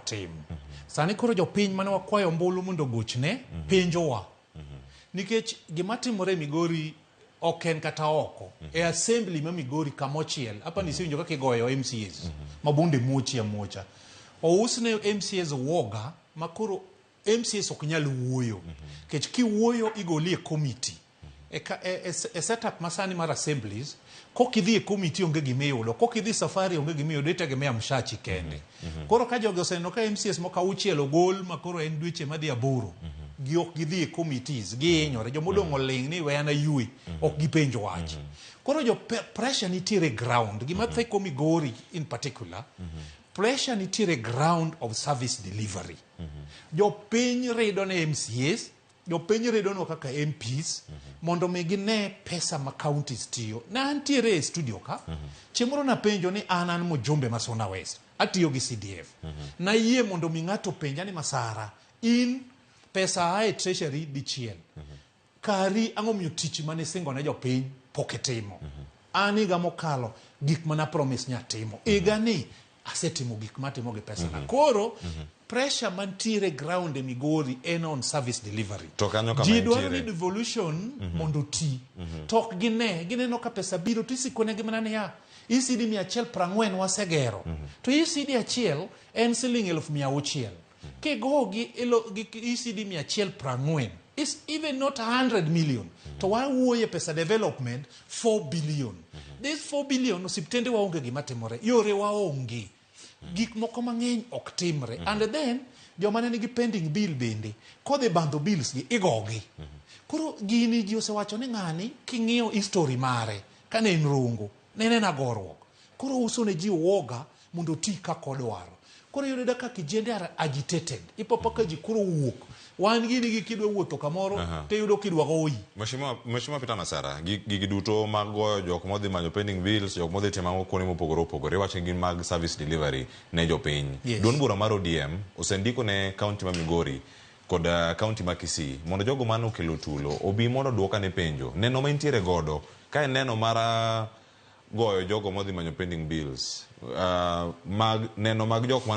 tim. Sani koro jopiny mane wakwayo ombulu mondo gochne penjowa. Nikech gima timore Migori ok en kata oko. E assembly ma Migori kamochiel. Hapa nisiwinjo kaka igoyo MCAs. Mabunde mochi amocha. Ousne MCAs woga makoro MCAs ok nyal wuoyo. Kech kiwuoyo igoli e committee. E setup masani mar assemblies, kokidhi e committee onge gimiyudo, kokidhi safari onge gimiyudo, itegemea mshachi kende. Koro ka jogo oseneno ka MCAs moka auchiel ogol makoro en dweche madhi 8, giok gidhi e committees, gihinyore, jomodong' oling' ni weyana yue, ok gipenjo wach. Koro jo pressure nitiere ground, gima theko Migori in particular, pressure nitiere ground of service delivery. Jo piny rido ne MCAs, jo piny rido no kaka MPs, mondo mi gine pesa ma counties tiyo. Na antiere e studio ka, chemoro na penjo ni an mojumbe ma Suna West, atiyo gi CDF. Na yie mondo mi ng'ato penja ni Masara, in pesa ae treasury dichiel. Kari ang'o miyo tich mane singo ne jo piny poketimo. Ani ga mokalo gik mana promise nyatimo. Igani asetimo gik matimo gi pesa na. Koro pressure mantiere ground e Migori en on service delivery. Ji dwaro ni devolution mondo ti. Tok gineno ka pesa biro to isikone gi mana ya ECD 140 wasegero. To ECD achiel en siling 600,000. Kegogi ECD 140 is even not 100 million. To wawuoye pesa development 4 billion. This 4 billion osiptende waonge gima timore. Yore waonge. Gik moko mang'eny ok timre. And then joma ne nigi pending bill bende kodhi bandho bills gi igogi. Koro gini ji osewacho ni ng'ani king'iyo history mare kane en rongo nene na gorruok. Koro uso ne ji woga mondo ti kako dwaro. Koro yudo ka kijende are agitated. Ipopo ka ji koro wuok. Wan gini gikidwe wuotho kamoro te yudo kidwa goyi. Mheshimiwa Peter Masara, gigi duto mag goyo jok modhi manyo pending bills, jok modhi timo kuonde mopogore wacho gin mag service delivery ne jopiny. Duond bura mar ODM osendiko ne kaunti ma Migori kod kaunti ma Kisii mondo jogo mano okelo tulo obi mondo duoka ne penjo. Neno ma intiere godo ka en neno mara goyo jogo modhi manyo pending bills. Neno mag jok